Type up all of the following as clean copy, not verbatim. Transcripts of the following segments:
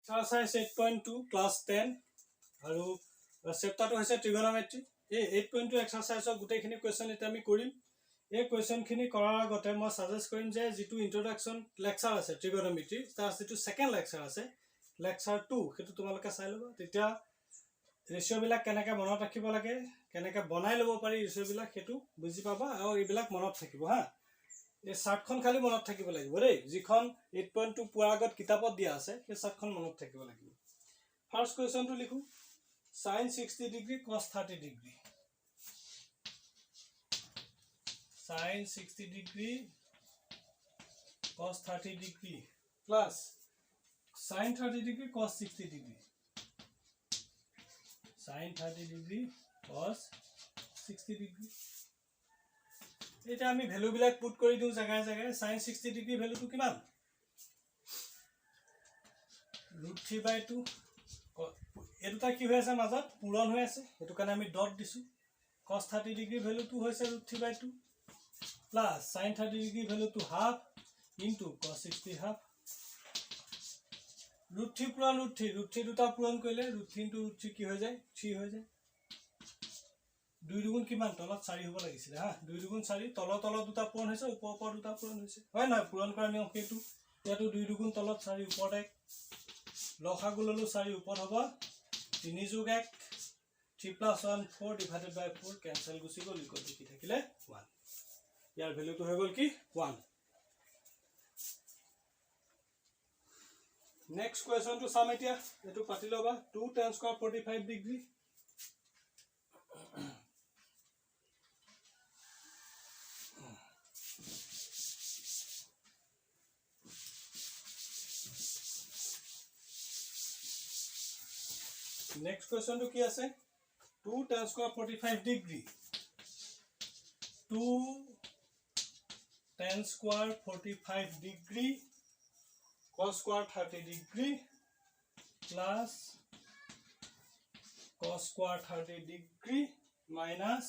Exercise 8.2 class 10 and chapter to hoise trigonometry. Ei 8.2 exercise of gutekhini question eta ami korim. Ei question khini korar agote moi suggest korim je jitu introduction lecture ase trigonometry tar jitu second lecture ase lecture 2 hetu tumaloke sai loba tetia ratio bilak kenaka monot rakhibo lage kenaka banai lobo pari ratio bilak hetu buji paba aru ei bilak monot thakibo ha এই চাৰ্টখন খালি মনত থাকিব লাগিব ৰে যিখন 8.2 পুৱাৰ আগত কিতাপত দিয়া আছে সেই চাৰ্টখন মনত থাকিব লাগিব ফাৰ্স্ট কোৱেশ্চনটো লিখো sin 60 degree cos 30 degree sin 60 degree cos 30 degree plus sin 30 degree cos 60 degree sin 30 degree cos 60 degree এটা আমি ভ্যালু বিলাক পুট কৰি দিও জায়গায় জায়গায় sin 60 ডিগ্ৰী ভ্যালুটো কিমান √3/2 এটোটা কি হৈ আছে মাজত পূৰণ হৈ আছে এটো কাৰণে আমি ডট দিছো cos 30 ডিগ্ৰী ভ্যালুটো হৈছে √3/2 প্লাস sin 30 ডিগ্ৰী ভ্যালুটো হাফ ইনটু cos 60 হাফ √3 পূৰণ √3 দুটা পূৰণ কৰিলে √3 ইনটু √3 কি হৈ যায় 3 হৈ যায় 2 দুগুণ কিমান তলত 4 হ'ব লাগিছিল হা 2 দুগুণ 4 তলত দুটা পূৰণ হৈছে ওপৰ দুটা পূৰণ হৈছে হয় না পূৰণ কৰা নিয়ম হেতু ইয়াটো 2 দুগুণ তলত 4 ওপৰত 1 লসাগু ললো 4 ওপৰত হ'ব 3 যোগ 1 3 + 1 4 ডিভাইডেড বাই 4 কেনসেল গুছি গল ইকুৱেল টু কি থাকিলে 1 ইয়াৰ ভ্যালুটো হৈ গল কি 1 নেক্সট কোৱেশ্চনটো চাম এতিয়া এটো পাতি লবা 2 tan square 45 degree Next question to ki ase 2 tan square 45 degree 2 tan square 45 degree cos square 30 degree plus cos square 30 degree minus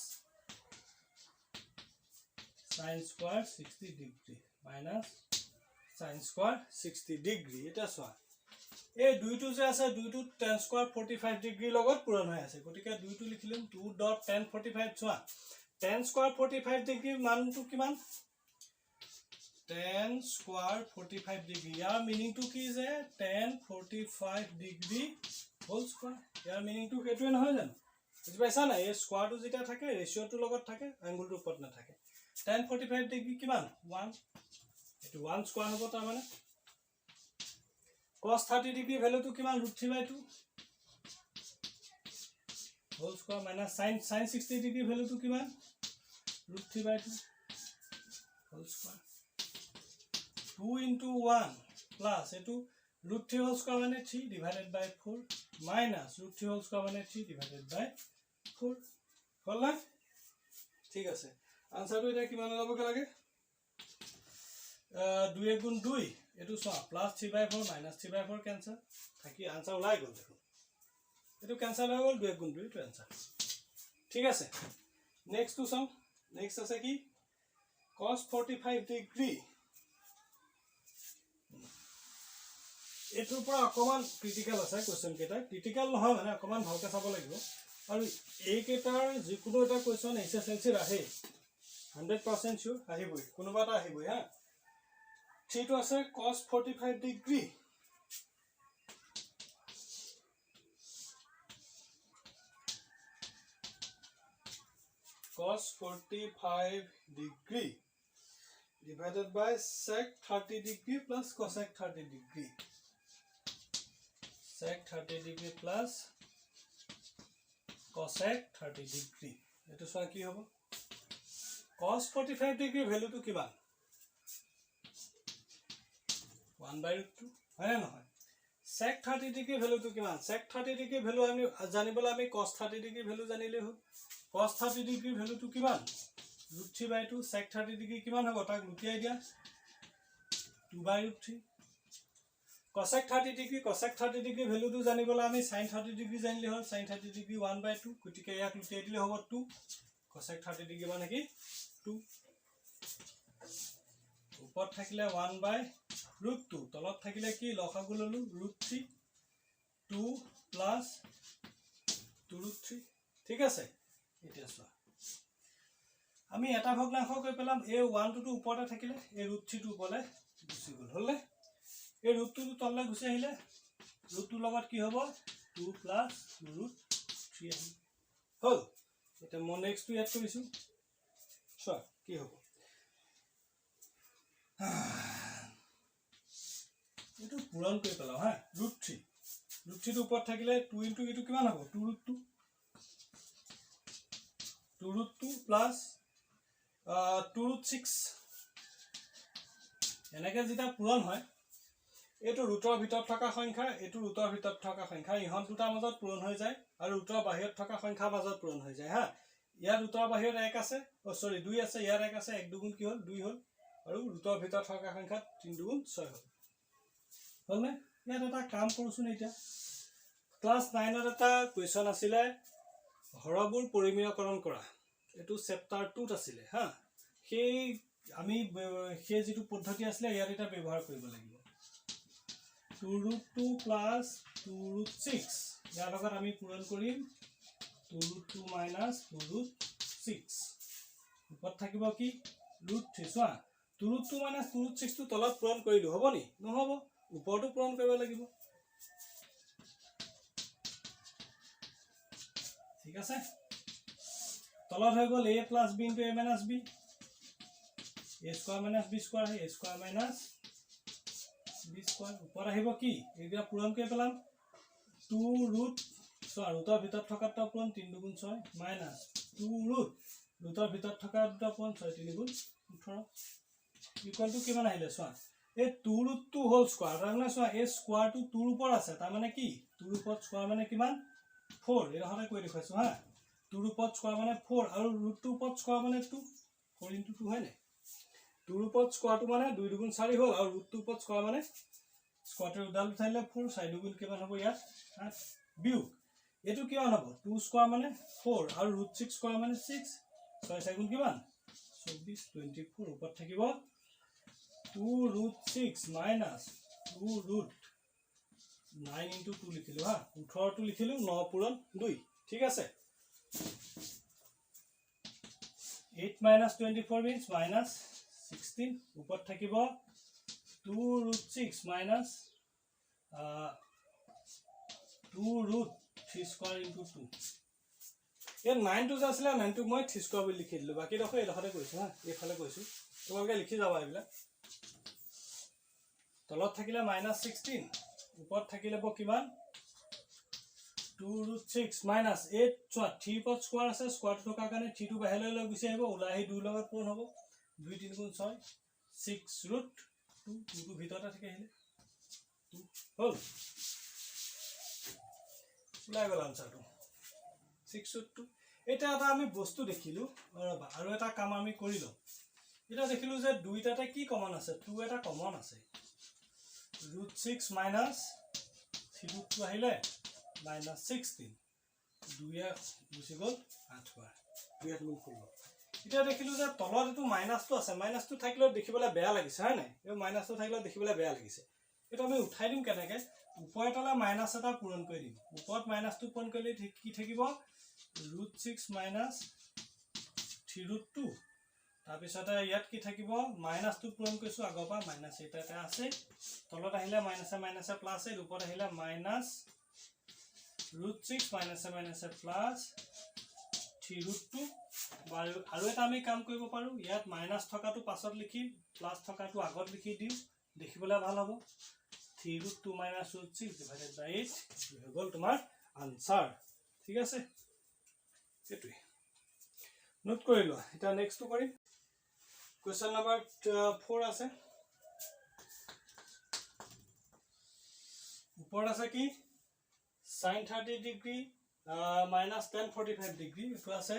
sin square 60 degree minus sin square 60 degree eta soa এই দুইটো যে আছে দুইটো tan square 45 degree লগত পূৰণ হৈ আছে গতিকে দুইটো লিখিলেম 2.tan 45 ছোৱা tan square 45 ডিগ্ৰী মানটো কিমান tan square 45 ডিগ্ৰী ইয়াৰ মিনিংটো কি যে tan 45 ডিগ্ৰী হোল স্কয়াৰ ইয়াৰ মিনিংটো কেটোৱে নহয় জানো বুজি পাইছা না এই স্কয়াৰটো যেটা থাকে ৰেশিওটো লগত থাকে এংগলটো ওপৰত না থাকে tan 45 ডিগ্ৰী কিমান 1 এটো 1 স্কয়াৰ হ'ব তাৰ মানে cos 30 degree value to kiman √3/2 whole square minus sin 60 degree value to kiman √3/2 whole square 2 into 1 plus etu √3 whole square mane 3 divided by 4 minus √3 whole square mane 3 divided by 4 হল না ঠিক আছে আনসারটো এটা কিমান লবকে লাগে 2 গুণ 2 এটো সা প্লাস 3/4 মাইনাস 3/4 ক্যান্সেল থাকি আনসার ওলাই গল দেখো এটো ক্যান্সেল হৈ গল 2 গুণ 2 টো আনসার ঠিক আছে নেক্সট টু সাম নেক্সট আছে কি cos 45 ডিগ্ৰী এটোৰ পৰা অকমান ক্ৰিটিক্যাল আছে কোৱেশ্চন কেটা ক্ৰিটিক্যাল নহয় মানে অকমান ভালকে চাব লাগিব আৰু এই কেটাৰ যিকোনো এটা কোৱেশ্চন এসএসএলসি ৰাহে 100% সিউৰ আহিবই কোনোবা এটা আহিবই হা ঠিক আছে cos 45 degree cos 45 degree divided by sec 30 degree plus cosec 30 degree sec 30 degree plus cosec 30 degree এটো সা কি হ'ব cos 45 degree ভ্যালু তো কিমান 1/2 হয় না নহয় sec 30 degree ভ্যালু তো কিমান sec 30 degree ভ্যালু আমি জানিবলে আমি cos 30 degree ভ্যালু জানিলে হল cos 30 degree ভ্যালু তো কিমান √3/2 sec 30 degree কিমান হ'ব তাক লুটিয়াই দিয়া 2/3 cosec 30 degree ভ্যালু তো জানিবলে আমি sin 30 degree জানিলে হল sin 30 degree 1/2 গতিকে ইয়াক লুটিয়াই দিলে হ'ব 2 cosec 30 degree মানে কি 2 উপর থাকিলে 1/√2 তলত থাকিলে কি লসাগু ললু √3 2 plus 2 root 3 ঠিক আছে এতিয়া চোৱা আমি এটা ভগ্নাংশ কৈ পেলাম এই 1 টো ওপৰতে থাকিলে এই root 3 টো ওপৰলে গুচি গ'ল হলনে এই root 2 টো তললে গুচি আহিলে root 2 লগত কি হ'ব 2 plus root 3 আহিল হল এটা মই নেক্সট টু এড কৰিছো চোৱা কি হ'ব এটো পূৰণ কৰি পেলাও হা √3 √3 ওপৰত থাকিলে 2 ইনটু এটো কিমান হ'ব 2 √2 2 √2 প্লাস 2 √6 এনেকে যেটা পূৰণ হয় এটো ৰুটৰ ভিতৰত থকা সংখ্যা এটো ৰুটৰ ভিতৰত থকা সংখ্যা ইহন দুটা মাজত পূৰণ হৈ যায় আৰু ৰুটৰ বাহিৰত থকা সংখ্যা মাজত পূৰণ হৈ যায় হা ইয়াৰ ৰুটৰ বাহিৰত 1 আছে ও সৰি 2 আছে ইয়াৰ 1 আছে 1 দুগুণ কি হ'ল 2 হ'ল আৰু ৰুটৰ ভিতৰত থকা সংখ্যা 3 দুগুণ 6 হ'ল হলনে ইয়াত এটা কাম কৰোছুন এতিয়া ক্লাস 9 ৰ এটা কোৱেশ্চন আছিল হৰবোৰ পৰিমেয়কৰণ কৰা এটো চেপ্টাৰ 2 ত আছিল হা সেই আমি সেই যেটো পদ্ধতি আছিল ইয়াত এটা ব্যৱহাৰ কৰিব লাগিব 2 √2 plus 2 √6 ইয়াৰ লগত আমি পূৰণ কৰিম 2 √2 minus 2 √6 উপৰত থাকিব কি √3 চোৱা 2 √2 minus 2 √6 টো তলত পূৰণ কৰিলো হ'ব নি নহব উপৰটো পূৰণ কৰিব লাগিব ঠিক আছে তলত হৈ গল a plus b into a minus b a square minus b square है a square minus b square ऊपर আহিব কি এগিয়া পূৰণ কৰি পেলাম 2 root সো ৰুটৰ ভিতৰত থকা টা পূৰণ 3 দুগুণ 6 minus 2 root ৰুটৰ ভিতৰত থকা দুটা পূৰণ 6 3 গুণ 18 ইকুয়াল টু কিমান আহিলে সো এই 2 √2 হোল স্কয়ার মানে সো এই স্কয়ার টু 2 ওপৰ আছে তাৰ মানে কি 2 ওপৰত স্কয়াৰ মানে কিমান 4 এৰ হতে কৈ দেখাইছো হা 2 ওপৰত স্কয়াৰ মানে 4 আৰু √2 ওপৰত স্কয়াৰ মানে 2 4 into 2 হয় নাই 2 ওপৰত স্কয়াৰ টু মানে 2 দুগুণ 4 হ'ল আৰু √2 ওপৰত স্কয়ার মানে স্কয়ারটো উদাল উঠাইলে 4 4 দুগুণ কিমান হ'ব ইয়াত 8 বিয়োগ এটো কিমান হ'ব 2 স্কয়ার মানে 4 আৰু √6 স্কয়াৰ মানে 6 6 4 গুণ কিমান 24 24 ওপৰত থাকিব 2 √6 minus 2 √9 into 2 লিখিলো হা 18 টো লিখিলো 9 পূৰণ 2 ঠিক আছে 8 minus 24 means minus 16 ওপৰত থাকিব 2 √6 minus 2 √3 square into 2 এ 9 টো আছিল 9 টো মই 3 square বুলি লিখি দিলো বাকি দেখো এই লখতে কৈছো হা এইফালে কৈছো তোমালোকে লিখি যাবা এইবিলা তলত থাকিলে -16 ওপৰত থাকিলে ব কিমান 2 √6 minus 8 চোৱা 3 পট স্কয়াৰ আছে স্কয়াৰ থকা কাৰণে 3 টো বাহিৰলৈ লৈ গুছি আহিব উলাই 2 লগত পূৰণ হ'ব 2 3 গুণ 6 6 √2 2 টো ভিতৰতে থাকে আহিলে 2 হ'ল উলাই গল আনসাৰটো 6 √2 এটা এটা আমি বস্তু দেখিলো আৰু এটা কাম আমি কৰিলো এটা দেখিলো যে দুইটাতে কি কমন আছে 2 এটা কমন আছে √6 minus 3 √2 আহিলে -16 2 গুছি গল 8 বাৰ 2 গুণ কৰিলো এটা দেখিলো যে তলত এটো মাইনাসটো আছে মাইনাসটো থাকিলে দেখিবলৈ বেয়া লাগিছে হয় নাই এই মাইনাসটো থাকিলে দেখিবলৈ বেয়া লাগিছে এটা আমি উঠাই দিম কেনেকে ওপৰতলা মাইনাস এটা পূৰণ কৰি দিম ওপৰত মাইনাসটো পূৰণ কৰিলে কি থাকিব √6 minus 3 √2 তাৰ পিছতে ইয়াত কি থাকিব মাইনাসটো পূৰণ কৰিছো আগৰ পৰা মাইনাস এটা আছে তলত আহিলে মাইনাসে প্লাস এ ওপৰত আহিলে মাইনাস √6 মাইনাসে প্লাস 3 √2 আৰু এটা আমি কাম কৰিব পাৰো ইয়াত মাইনাস থকাটো পাছত লিখি প্লাস থকাটো আগত লিখি দিও দেখিবলৈ ভাল হ'ব 3 √2 minus √6 divided by 8 হৈ গল তোমাৰ আনসাৰ ঠিক আছে এটোই নোট কৰিলো এটা নেক্সট টু কৰিম Question number 4 আছে উপৰ আছে কি sin 30 degree minus tan 45 degree এটো আছে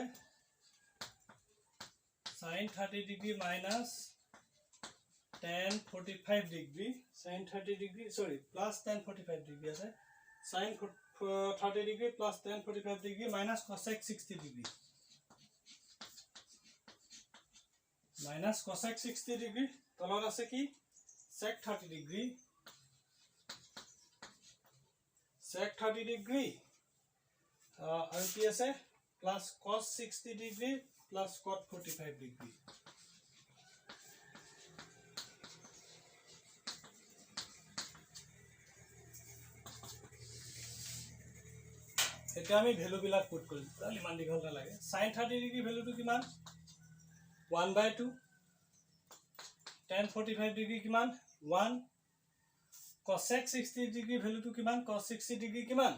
sin 30 degree minus tan 45 degree sin 30 degree sorry plus tan 45 degree আছে sin 30 degree plus tan 45 degree minus cosec 60 degree minus cosec 60 degree তলত আছে কি sec 30 degree sec 30 degree আৰু কি আছে plus cos 60 degree plus cot 45 degree এতিয়া আমি value বিলাক পুট কৰিম তাহলে ইমান দীঘল নালাগে sin 30 degree ভ্যালুটো কিমান 1/2 tan 45 degree কিমান 1 cosec 60 degree ভ্যালুটো কিমান cos 60 degree কিমান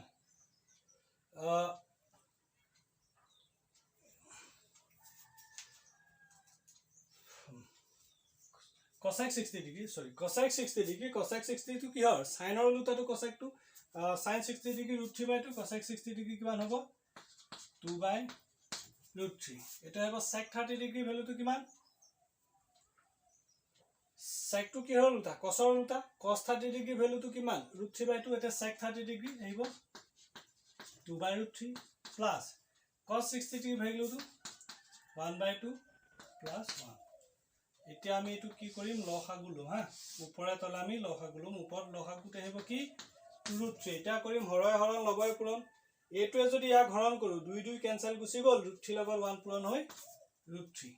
cosec 60 degree sorry cosec 60 degree cosec 60 to কি হয় sin ৰ লুটাটো cosec to sin 60 degree √3/2 cosec 60 degree কিমান হ'ব 2/√3 এটা হ'ব sec 30 degree ভ্যালুটো কিমান sec to কি হ'ল লুটা cos ৰ লুটা cos 30 degree ভ্যালুটো কিমান √3/2 এটা sec 30 degree আহিব 2/√3 plus cos 60 degree ভ্যালুটো 1/2 plus 1 এতিয়া আমি এটো কি কৰিম লসাগু লম হা উপৰে তলে আমি লসাগু লম ওপৰত লসাগুতে আহিব কি √3 এটা কৰিম হৰয় হৰণ লবয় পূৰণ এটোৱে যদি ইয়াক হৰণ কৰো 2 2 কেনসেল গুচি গল √3 লগত 1 পূৰণ হয় √3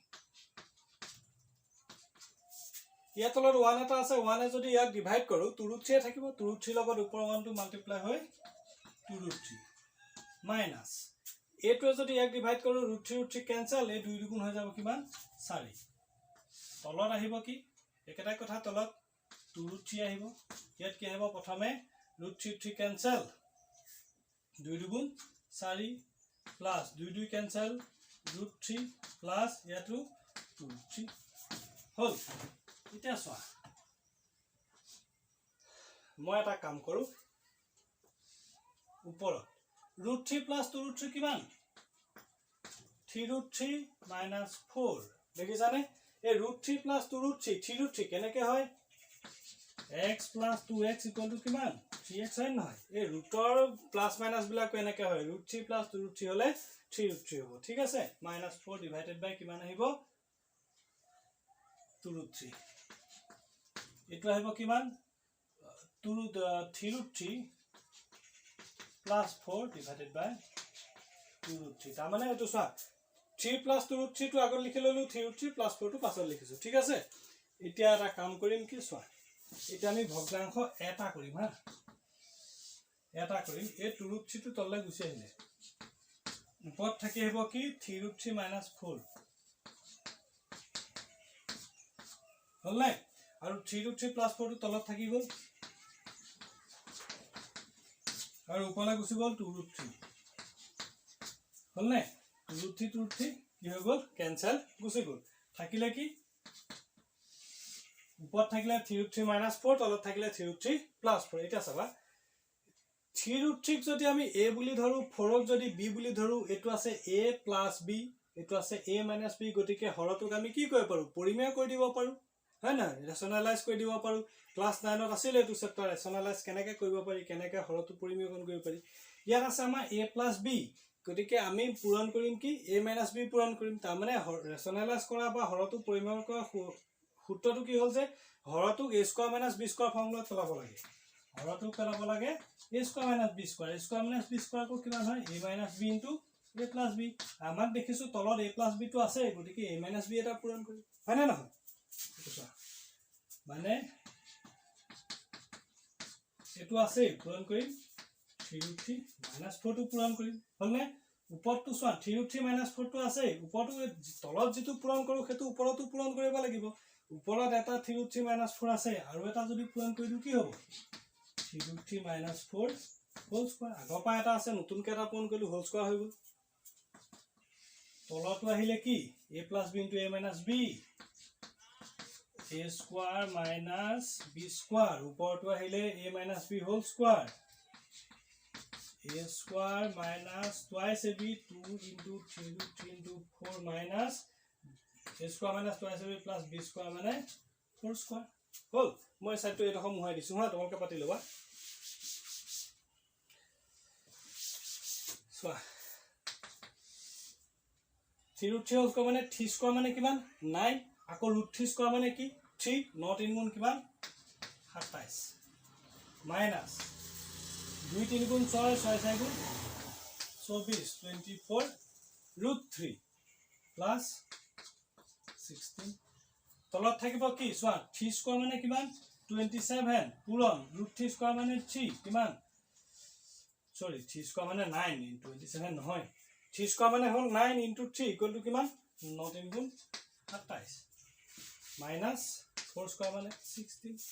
ইয়া তলত 1 এটা আছে 1 এ যদি ইয়াক ডিভাইড কৰো 2√3 এ থাকিব 2√3 লগত ওপৰ 1 টো মাল্টিপ্লাই হয় 2√3 মাইনাস এটোৱে যদি ইয়াক ডিভাইড কৰো √3 কেনসেল এই 2 দুগুণ হৈ যাব কিমান 4 তলত আহিব কি একেটা কথা তলত 2√3 আহিব ইয়াত কি আহিব প্ৰথমে √3 কেনসেল 2 দুগুণ 4 প্লাস 2 2 কেনসেল √3 প্লাস ইয়াতো 2√3 হল এটা সোয়া মই এটা কাম কৰো ওপৰত √3 প্লাস 2√3 কিমান 3√3 minus 4 দেখিছানে এই √3 plus 2√3 3√3 কেনেকে হয় x plus 2x equal to কিমান 3x হয় নহয় এই ৰুটৰ প্লাস মাইনাস বিলাক এনেকে হয় √3 plus 2√3 হলে 3√3 হ'ব ঠিক আছে -4 divided by কিমান আহিব 2√3 এটো আহিব কিমান 3√3 plus 4 divided by 2√3 তাৰ মানে এটো চোৱা 3 plus 2√3 টো আগত লিখি ললো 3√3 plus 4 টো পাছত লিখিছো ঠিক আছে এতিয়া এটা কাম কৰিম কি চোৱা এটা আমি ভগ্নাংশ এটা কৰিম হা এটা কৰিম এই 2√3 টো তললৈ গুছি আহিলে উপৰত থাকি আহিব কি 3√3 minus 4 হল আৰু 3√3 plus 4 টো তলত থাকি গল আৰু উপৰলৈ গুছি গল 2√3 হল নাই 2√3 কি হৈ গল কেনসেল গুছি গল থাকিলে কি উপৰত থাকিলে 3√3 minus 4 তলত থাকিলে 3√3 plus 4 এটা চাবা 3√3 যদি আমি a বুলি ধৰো 4 ক যদি b বুলি ধৰো এটো আছে a plus b এটো আছে a minus b গতিকে হৰটোক আমি কি কৰিব পাৰো পৰিমেয় কৰি দিব পাৰো হয় না ৰেশনালাইজ কৰি দিব পাৰো ক্লাস 9 ত আছিল এটো চেপ্টাৰ ৰেশনালাইজ কেনেকৈ কৰিব পাৰি কেনেকৈ হৰটো পৰিমেয়কৰণ কৰিব পাৰি ইয়াত আছে আমাৰ a plus b গতিকে আমি পূৰণ কৰিম কি a minus b পূৰণ কৰিম তাৰ মানে ৰেশনালাইজ কৰা বা হৰটো পৰিমেয় কৰা সূত্ৰটো কি হ'ল যে হৰটো a square minus b square ফৰ্মুলাত পেলাব লাগে হৰটো পেলাব লাগে a square minus b square a square minus b square কো কিমান হয় a minus b into a plus b আমাক দেখিছো তলত a plus b টো আছে গতিকে a minus b এটা পূৰণ কৰিম হয় না নহয় মানে এটো আছে পূৰণ কৰিম 3√3 minus 4 টো পূৰণ কৰিম হলনে উপৰটো সোৱা 3√3 minus 4 টো আছে উপৰটো তলত যেটো পূৰণ কৰো হেতু উপৰটো পূৰণ কৰিব লাগিব উপৰত এটা 3√3 minus 4 আছে আৰু এটা যদি পূৰণ কৰি দিও কি হ'ব 3√3 minus 4 হোল স্কয়াৰ আগৰ পা এটা আছে নতুন কে এটা পূৰণ কৰিলো হোল স্কয়াৰ হৈ গল তলটো আহিলে কি a plus b into a minus b a square minus b square উপৰটো আহিলে a minus b whole square a square minus twice ab 2 into 3 into 4 minus a square minus twice ab plus b square মানে 4 square হল মই cyto এটা মুহাই দিছো হা তোমালকে পাতি লবা সোয়া 3√3 whole square মানে 3 square মানে কিমান 9 আকৌ √3 square মানে কি 3 not in গুণ কিমান 27 minus b 2 3 গুণ 6 6 4 গুণ 24 24 √3 প্লাস 16 তলত থাকিব কি সোৱা 3 স্কয়াৰ মানে কিমান 27 পূৰণ √3 স্কয়াৰ মানে 3 কিমান সৰি 3 স্কয়াৰ মানে 9 * 27 নহয় 3 স্কয়াৰ মানে হল 9 * 3 ইকুৱেল টু কিমান 9 3 গুণ 27 মাইনাস 4 স্কয়াৰ মানে 16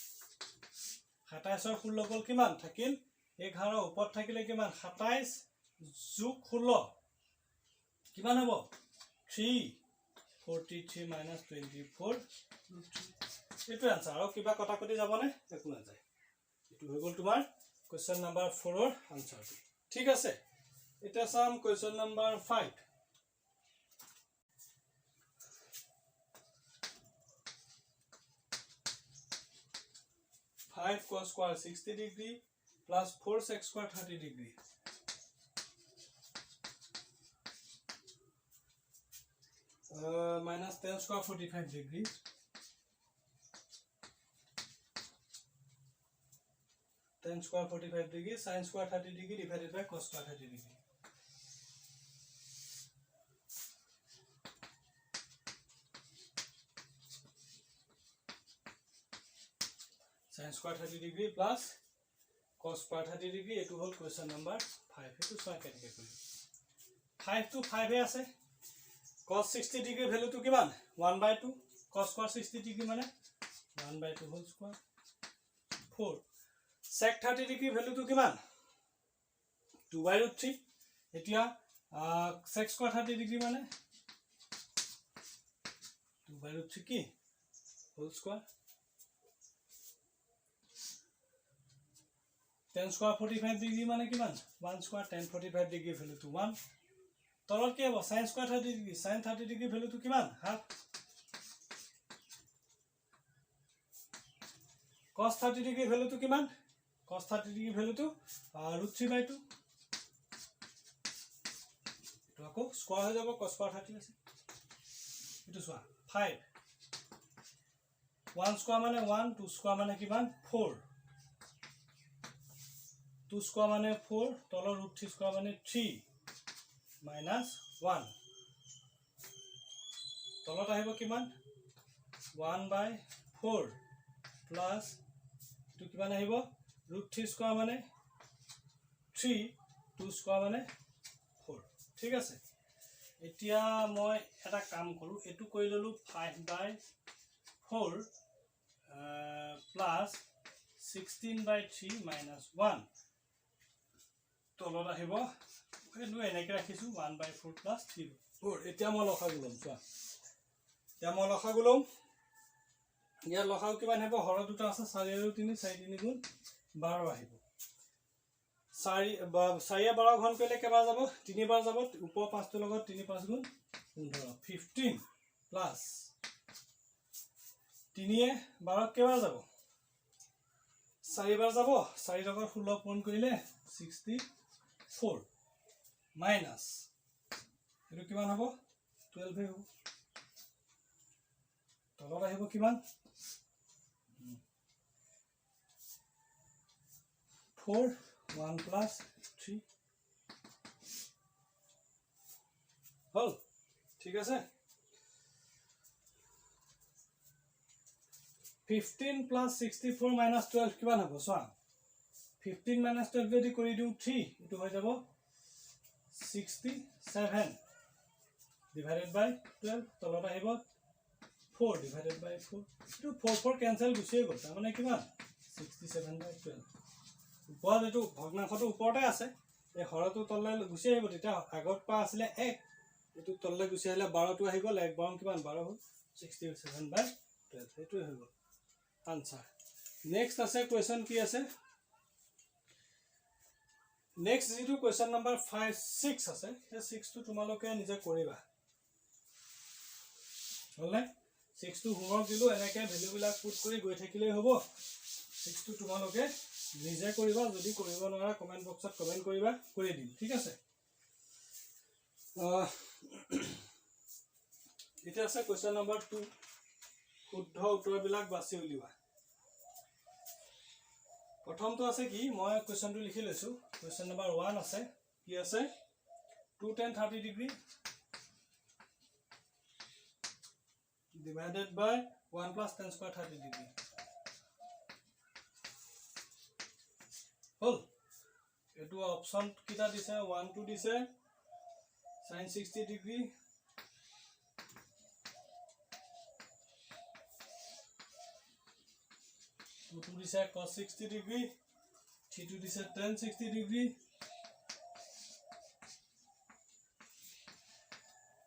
27 ৰ 16 গল কিমান থাকিল 11 ওপৰত থাকিলে কিমান 27 যোগ 16 কিমান হ'ব 3 43 minus 24 এটো आंसर আৰু কিবা কথা কতি যাব নে একো না যায় এটো হৈ গল তোমাৰ কোৱেশ্চন নাম্বাৰ 4 ৰ आंसर ঠিক আছে এটা সাম question number 5 5 cos square 60 degree plus 4 sec square 30 degree minus 10 square 45 degree 10 square 45 degree sin square 30 degree divided by cos square 30 degree sin square 30 degree plus cos square 30 degree etu hol question number 5 etu soa কেনেকে কৰিম 5 to 5 এ আছে cos 60 degree value to কিমান 1/2 cos square 60 degree মানে 1/2 whole square 4 sec 30 degree value to কিমান 2/3 এতিয়া sec square 30 degree মানে 2/3 কি whole square 10 square 45 degree মানে কিমান 1 square 10 45 degree value to 1 তলত কি হ'ব sin square 30 degree sin 30 degree value to কিমান half cos 30 degree value to কিমান cos 30 degree value to √3/2 তো আকৌ স্কয়াৰ হৈ যাব cos square 30 আছে এটো সোৱা 5 1 square মানে 1 2 square মানে কিমান 4 2 square মানে 4 তলৰ √3 square মানে 3 minus 1 তলত আহিব কিমান 1/4 plus to কিমান আহিব √3 square মানে 3 2 square মানে 4 ঠিক আছে এতিয়া মই এটা কাম কৰো এটো কই ললো 5/4 plus 16/3 minus 1 তলত আহিব এনো এনেকে ৰাখিছো 1/4 plus 3 4 এতিয়া মই লখা গুলম চোৱা এতিয়া মই লখা গুলম ইয়াৰ লখাও কিমান হ'ব হৰ দুটা আছে 4 আৰু 3 4 3 গুণ 12 আহিব 4 12 ঘন কৰিলে কেবা যাব 3 বাৰ যাব ওপৰ 5 ৰ লগত 3 5 গুণ 15 15 প্লাস 3 এ 12 কেবা যাব 4 বাৰ যাব 4 লগত 16 পূৰণ কৰিলে 64 minus এটো কিমান হ'ব 12 হ'ব তলত আহিব কিমান 4 1 plus 3 হল ঠিক আছে 15 plus 64 minus 12 কিমান হ'ব সোৱা 15 minus 12 যদি কৰি দিও 3 এটো হৈ যাব 67 divided by 12 তলত আহিব 4 divided by 4 এটো 4 4 cancel গুছিয়ে গল মানে কিমান 67/12 উপৰ এটো ভগ্নাংশটো ওপৰতে আছে এই হৰটো তললে গুছি আহিব তেতিয়া আগত পা আছিল 1 এটো তললে গুছি আহিলে 12 টো আহি গল 1 বাৰম কিমান 12 হল 67/12 এটো হৈ গল आंसर नेक्स्ट আছে क्वेश्चन কি আছে नेक्स्ट যেটো क्वेश्चन नंबर 5 6 আছে এই 6 টো তোমালোকে নিজে কৰিবা হলে 6 টো হোমৱৰ্ক দিলো এনেকে ভ্যালু বিলাক পুট কৰি গৈ থাকিলেই হ'ব 6 টো তোমালোকে নিজে কৰিবা যদি কৰিব নোৱাৰা কমেন্ট বক্সত কমেন্ট কৰিবা কৰি দিম ঠিক আছে এটা আছে क्वेश्चन नंबर 2 শুদ্ধ উত্তৰ বিলাক বাছি উলিওৱা প্ৰথমটো আছে কি মই কোৱেশ্চনটো লিখি লৈছো কোৱেশ্চন নম্বৰ 1 আছে কি আছে 2 tan 30 degree divided by 1 plus tan square 30 degree হল এটো অপশন কিটা দিছে 1 2 দিছে sin 60 degree 2 दिशा cos 60 degree 3 दिशा tan 60 degree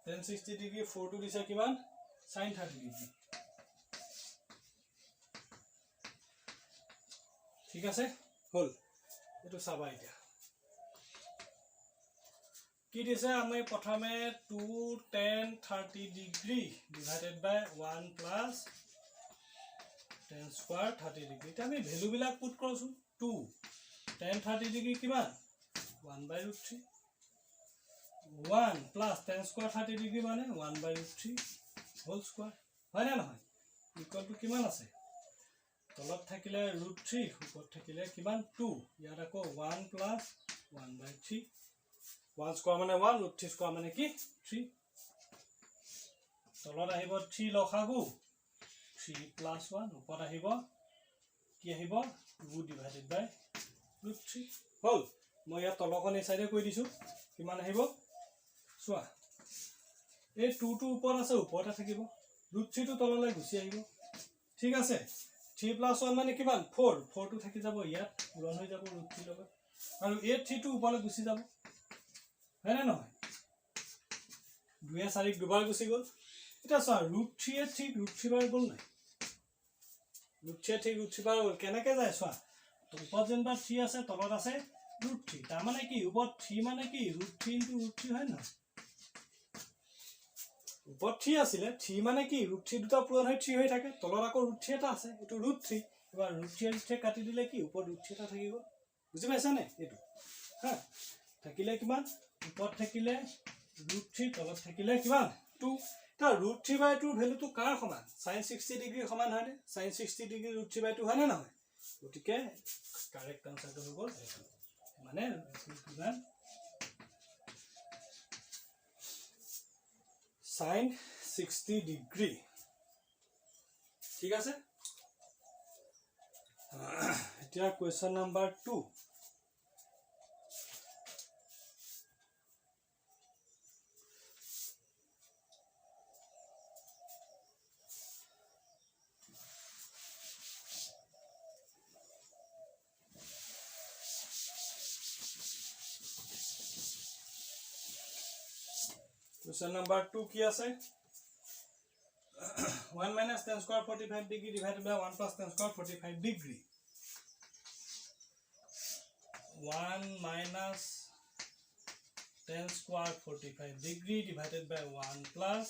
tan 60 degree 4 दिशा किमान sin 30 degree ठीक আছে হল এটো চাবা এতিয়া কি দিছে আমি প্ৰথমে 2 tan 30 degree divided by 1 plus tan square 30 degree এটা আমি ভ্যালু বিলাক পুট কৰছো 2 tan 30 degree কিমান 1/√3 1 plus tan square 30 degree মানে 1/√3 whole square হয় না নহয় ইকুয়াল টু কিমান আছে তলত থাকিলে √3 ওপৰত থাকিলে কিমান 2 ইয়াত আকৌ 1 plus 1/3 1 square মানে 1 √3 square মানে কি 3 তলত আহিব 3 লখাগু 3 plus 1 ऊपर আহিব কি আহিব 2 divided by √3 হল মই ইয়া তলখন এই সাইডে কৈ দিছো কিমান আহিব সোয়া এই 2 টো ऊपर আছে ওপৰতে থাকিব √3 টো তললৈ গুছি আহিব ঠিক আছে 3 plus 1 মানে কিমান 4 4 টো থাকি যাব ইয়াত পূৰণ হৈ যাব √3 লগত আৰু এই 3 টো ওপৰলৈ গুছি যাব হয় না নহয় 2 4 দুবাৰ গুছি গল এটা সা √3 এ ঠিক √3 বাৰ গল নাই √3 ঠিক √3 বাৰ গল কেনেকৈ যায় সা তো ওপৰত যেনবা 3 আছে তলত আছে √3 তাৰ মানে কি ওপৰত 3 মানে কি √3 * √3 হয় না ওপৰত 3 আছিল 3 মানে কি √3 দুটা পূৰণ হৈ 3 হৈ থাকে তলত আকৌ √3 এটা আছে এটো √3 এবাৰ √3 কাটি দিলে কি ওপৰত √3 এটা থাকিব বুজি পাইছা নে এটো হা থাকিলে কিমান ওপৰত থাকিলে √3 তলত থাকিলে কিমান 2 তা √3/2 ভ্যালুটো কাৰ সমান sin 60 ডিগ্ৰী সমান হয় নে sin 60 ডিগ্ৰী √3/2 হয় নে নহয় গতিকে কাৰেক্ট আনসাৰটো হ'ব এইটো মানে কিমান sin 60 ডিগ্ৰী ঠিক আছে এতিয়া কোৱেশ্চন নম্বৰ 2 Question number 2 কি আছে 1 minus tan square 45 degree divided by 1 plus tan square 45 degree 1 minus tan square 45 degree divided by 1 plus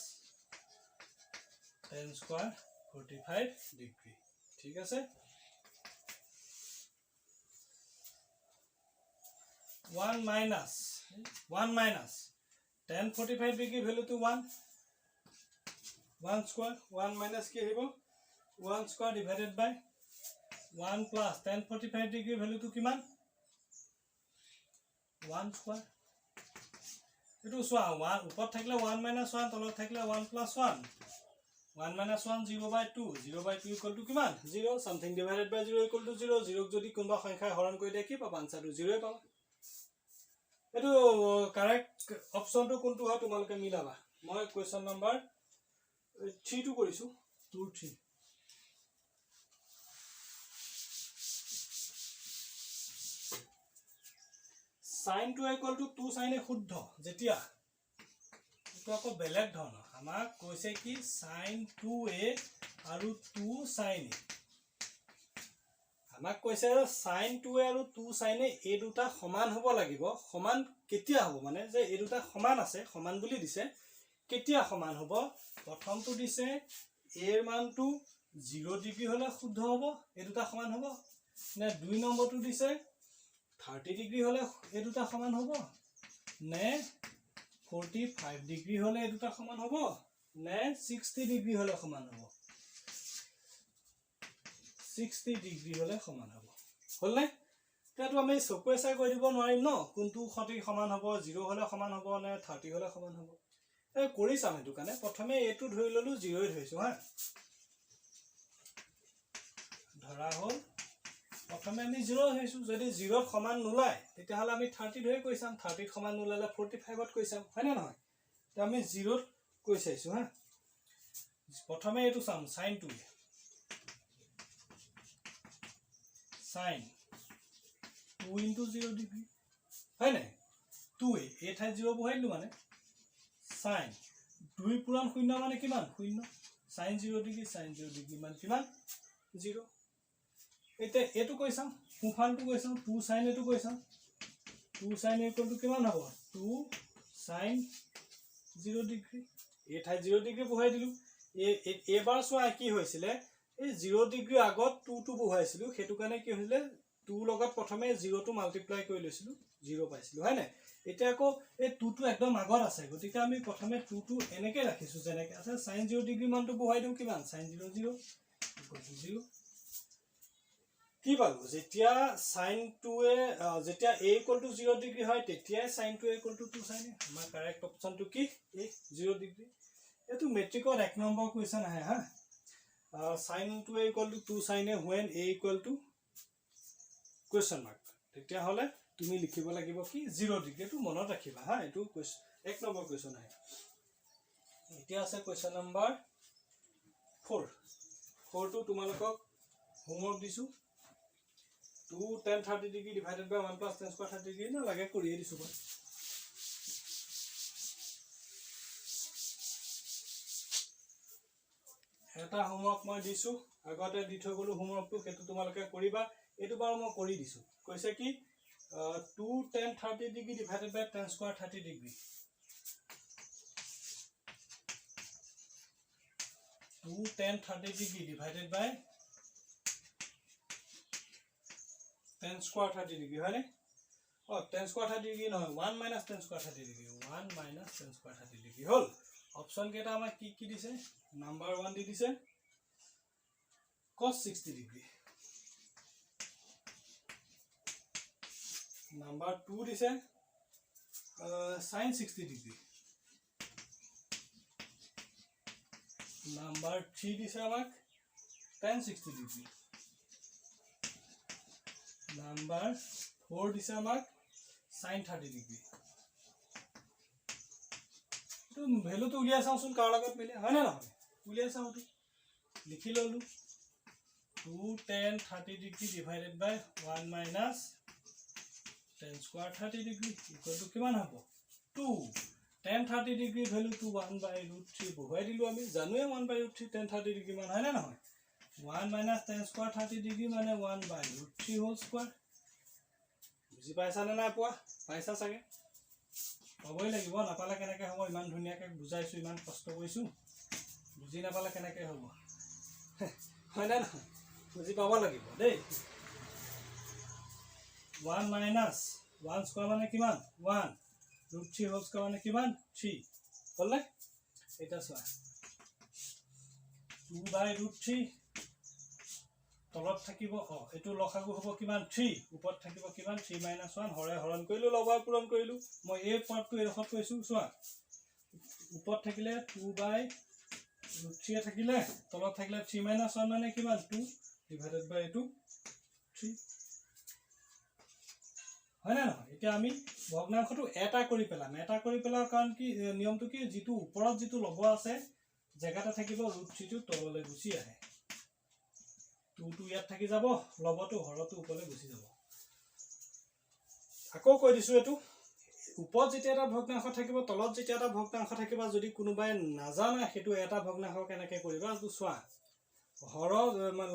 tan square 45 degree ঠিক আছে 1 minus tan 45 degree value to 1 square 1 minus কি আহিব 1 square divided by 1 plus tan 45 degree value to কিমান 1 square এটো সোয়া 1 উপর থাকলে 1 minus 1 তলত থাকলে 1 plus 1 1 minus 1 0/2 0/2 equal to কিমান 0 something divided by 0 equal to 0 0 যদি কোনবা সংখ্যা হৰণ কৰি দিয়ে কি পাবা আনসাৰটো 0 পাবা এটো কাৰেক্ট অপশনটো কোনটো হয় তোমালকে মিলাবা মই কোৱেশ্চন নম্বৰ 3 টো কৰিছো 2 3 sin 2 equal to 2 sin a শুদ্ধ যেতিয়া তো আকৌ বেলেগ ধৰণৰ আমাক কৈছে কি sin 2a আৰু 2 sin a আমাক কৈছে sin 2a আৰু 2 sin a এই দুটা সমান হ'ব লাগিব সমান কেতিয়া হ'ব মানে যে এই দুটা সমান আছে সমান বুলি দিছে কেতিয়া সমান হ'ব প্ৰথমটো দিছে a এৰ মানটো 0 ডিগ্ৰী হলে শুদ্ধ হ'ব এই দুটা সমান হ'ব নে 2 নম্বৰটো দিছে 30 ডিগ্ৰী হলে এই দুটা সমান হ'ব নে 45 ডিগ্ৰী হলে এই দুটা সমান হ'ব নে 60 ডিগ্ৰী হলে সমান হ'ব 60 ডিগ্ৰী হলে সমান হ'ব হল নাই তেতিয়াতো আমি চকুৱে চাই কৈ দিব নোৱাৰিম ন কোনটো সঠিক সমান হ'ব 0 হলে সমান হ'ব নে 30 হলে সমান হ'ব এই কৰি চাম সেইটো কাৰণে প্ৰথমে এটো ধৰি ললো 0 ধৰিছো হা ধৰা হল প্ৰথমে আমি 0 ধৰিছো যদি 0 সমান নোলায় তেতিয়া হলে আমি 30 ধৰি কৈ চাম 30 সমান নোলালে 45 ত কৈ চাম হয় না নহয় তো আমি 0 ত কৈ চাইছো হা প্ৰথমে এটো চাম sin 2 sin 2 into 0 degree হয় নাই 2 এ ঠাই 0 বহাই দিলো মানে sin 2 পূৰণ 0 মানে কিমান 0 sin 0 degree মানে কিমান 0 এতে এটো কৈ চাম ফুফালটো কৈ চাম 2 sin এটো কৈ চাম 2 sin equal to কিমান হ'ব 2 sin 0 degree এ ঠাই 0 degree বহাই দিলো এবাৰ সোয়া কি হৈছিল এই 0 ডিগ্ৰী আগত 2 টো বহাইছিলো হেতু কাৰণে কি হৈছিল 2 লগত প্ৰথমে 0 টো মাল্টিপ্লাই কৰি লৈছিলো 0 পাইছিলো হয় না এতিয়া আকৌ এই 2 টো একদম আগত আছে গতিকে আমি প্ৰথমে 2 টো এনেকৈ ৰাখিছো যেনেকৈ আছে sin 0 ডিগ্ৰী মানটো বহাই দিও কিমান sin 0 0 0 কি পালো যেতিয়া sin 2 এ যেতিয়া a = 0 ডিগ্ৰী হয় তেতিয়া sin 2 = 2 sin আমাৰ কাৰেক্ট অপচনটো কি এই 0 ডিগ্ৰী এটো মেট্ৰিকৰ 1 নম্বৰ কোৱেশ্চন আহে হা sin 2 = 2 sin when a = question mark তেতিয়া হলে তুমি লিখিব লাগিব কি 0 ডিগ্ৰী এটো মনত ৰাখিবা হা এটো 1 নম্বৰ কোৱেশ্চন আহে এতিয়া আছে কোৱেশ্চন নম্বৰ 4 টো তোমালোকক হোমৱৰ্ক দিছো 2 tan 30 degree divided by 1 plus tan square 30 degree না লাগে কৰিয়ে দিছো মই এটা হোমৱৰ্ক মই দিছো আগতে দি থৈ গলো হোমৱৰ্কটো হেতু তোমালোকে কৰিবা এটো বাৰ মই কৰি দিছো কৈছে কি 2 tan 30 degree divided by tan square 30 degree 2 tan 30 degree divided by tan square 30 degree হয় নে tan square 30 degree নহয় 1 minus tan square 30 degree 1 minus tan square 30 degree হল অপচন কেটা আমাক কি কি দিছে নাম্বার 1 দি দিছে cos 60 degree নাম্বার 2 দিছে sin 60 degree নাম্বার 3 দিছে আমাক tan 60 degree নাম্বার 4 দিছে আমাক sin 30 degree তো ভ্যালু তো উলিয়া চাওচোন কাৰ লগত মিলে হয় না নহয় উলিয়া চাওটো লিখি ললো 2 tan 30 degree divided by 1 minus tan square 30 degree equal to কিমান হ'ব 2 tan 30 degree value to 1/√3 বহাই দিলো আমি জানোৱে 1/√3 tan 30 degree মান হয় না নহয় 1 minus tan square 30 degree মানে 1/√3 whole square বুজি পাইছা না পোৱা পাইছা চাগে পাবই লাগিব নাপালে কেনেকৈ হ'ব ইমান ধুনীয়াকৈ বুজাইছো ইমান কষ্ট কৰিছো বুজি নাপালে কেনেকৈ হ'ব হয় না নহয় বুজি পাব লাগিব দেই 1 minus 1 square মানে কিমান 1 √3 whole square মানে কিমান 3 হল না এটা চোৱা 2/√3 তলত থাকিব এটো লখাগু হ'ব কিমান 3 ওপৰত থাকিব কিমান 3 - 1 হৰে হৰণ কৰিলো লবাৰ পূৰণ কৰিলো মই এই পাৰ্টটো এৰখত কৈছো চোৱা ওপৰত থাকিলে 2/√3 থাকিলে তলত থাকিলে 3 - 1 মানে কিমান 2 divided by 2 3 হয় না নহয় এতিয়া আমি ভগ্নাংশটো এটা কৰি পেলাম কাৰণ কি নিয়মটো কি যেটো ওপৰত যেটো লব আছে জায়গাটা থাকিব √3 টো তললৈ গুচি আহে 2 টো ইয়াত থাকি যাব লবটো হৰটো ওপৰলৈ গুচি যাব আকৌ কৈ দিছো এটো ওপৰত যেতিয়া এটা ভগ্নাংশ থাকিব তলত যেতিয়া এটা ভগ্নাংশ থাকিবা যদি কোনোবাই নাজানা হেতু এটা ভগ্নাংশ কেনেকৈ কৰিবা তো চোৱা হৰ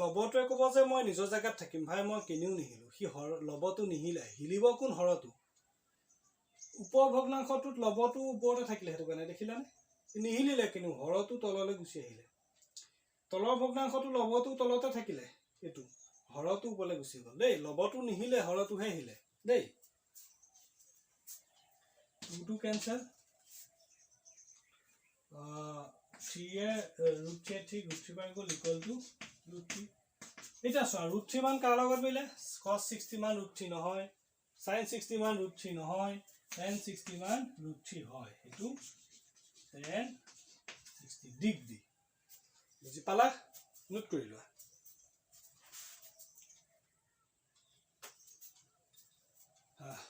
লবটোৱে ক'ব যে মই নিজৰ জায়গাত থাকিম ভাই মই কিনিও নিহিলো সি লবটো নিহিলে হিলিব কোন হৰটো ওপৰ ভগ্নাংশটোত লবটো ওপৰতে থাকিলে হেতু কাৰণে দেখিলানে নিহিলিলে কিনো হৰটো তললৈ গুচি আহিলে তলৰ ভগ্নাংশটো লবটো তলতে থাকিলে এটো হৰটো ওপৰলৈ গুচি গল দেই লবটো নিহিলে হৰটোহে আহিলে দেই 2 to cancel 3 √3 √3 by equal to √3 এটা চোৱা √3 মান কাৰ লগত মিলে cos 60 মান √3 নহয় sin 60 মান √3 নহয় tan 60 মান √3 হয় এটো tan 60 ডিগ্ৰী বুজি পালা নোট কৰি লোৱা